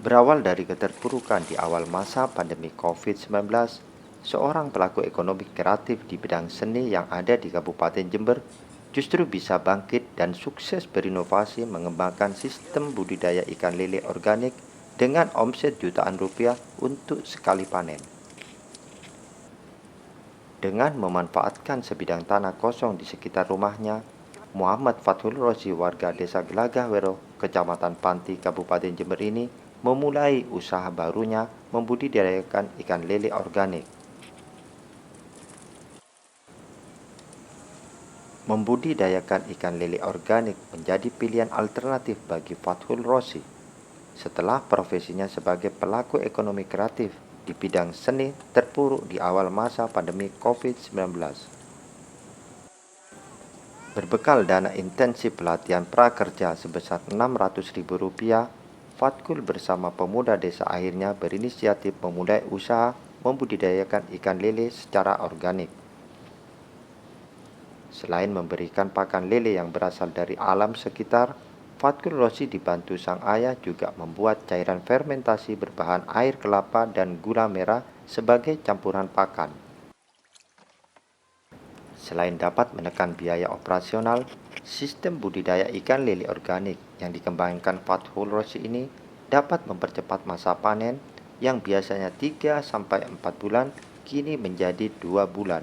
Berawal dari keterpurukan di awal masa pandemi COVID-19, seorang pelaku ekonomi kreatif di bidang seni yang ada di Kabupaten Jember justru bisa bangkit dan sukses berinovasi mengembangkan sistem budidaya ikan lele organik dengan omset jutaan rupiah untuk sekali panen. Dengan memanfaatkan sebidang tanah kosong di sekitar rumahnya, Muhammad Fathul Rozi warga desa Gelagahwero, Kecamatan Panti, Kabupaten Jember ini memulai usaha barunya membudidayakan ikan lele organik. Membudidayakan ikan lele organik menjadi pilihan alternatif bagi Fathul Rozi setelah profesinya sebagai pelaku ekonomi kreatif di bidang seni terpuruk di awal masa pandemi COVID-19. Berbekal dana intensif pelatihan prakerja sebesar Rp600.000, Fatkul bersama pemuda desa akhirnya berinisiatif memulai usaha membudidayakan ikan lele secara organik. Selain memberikan pakan lele yang berasal dari alam sekitar, Fatkul Rozi dibantu sang ayah juga membuat cairan fermentasi berbahan air kelapa dan gula merah sebagai campuran pakan. Selain dapat menekan biaya operasional, sistem budidaya ikan lele organik yang dikembangkan Fathul Rozi ini dapat mempercepat masa panen yang biasanya 3-4 bulan kini menjadi 2 bulan.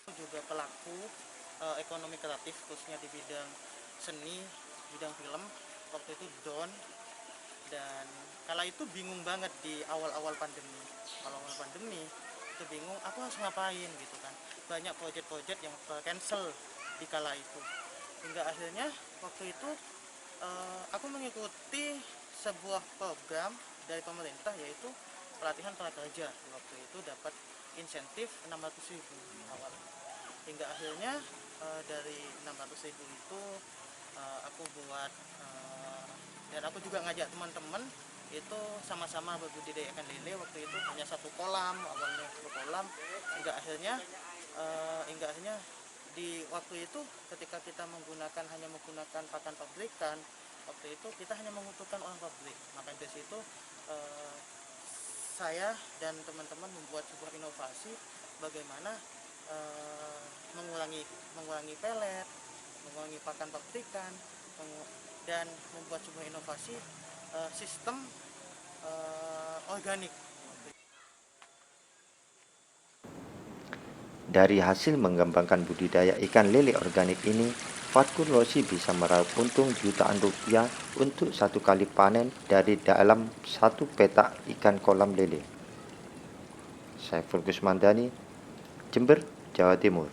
Juga pelaku ekonomi kreatif khususnya di bidang seni, bidang film. Waktu itu down dan kala itu bingung banget di awal-awal pandemi. Awal-awal pandemi itu bingung aku harus ngapain gitu kan. Banyak proyek-proyek yang cancel di kala itu. Hingga akhirnya waktu itu aku mengikuti sebuah program dari pemerintah yaitu pelatihan prakerja. Waktu itu dapat insentif 600.000 awal. Hingga akhirnya dari 600.000 itu aku buat dan aku juga ngajak teman-teman itu sama-sama berbudidaya ikan lele. Waktu itu hanya satu kolam, awalnya satu kolam, hingga akhirnya di waktu itu ketika kita hanya menggunakan pakan pabrikan, waktu itu kita hanya membutuhkan orang pabrik. Maka dari situ saya dan teman-teman membuat sebuah inovasi bagaimana mengurangi pelet, mengurangi pakan pabrikan, dan membuat sebuah inovasi sistem organik. Dari hasil mengembangkan budidaya ikan lele organik ini, Fatkul Rozi bisa meraup untung jutaan rupiah untuk satu kali panen dari dalam satu petak ikan kolam lele. Saiful Gusmandani, Jember, Jawa Timur.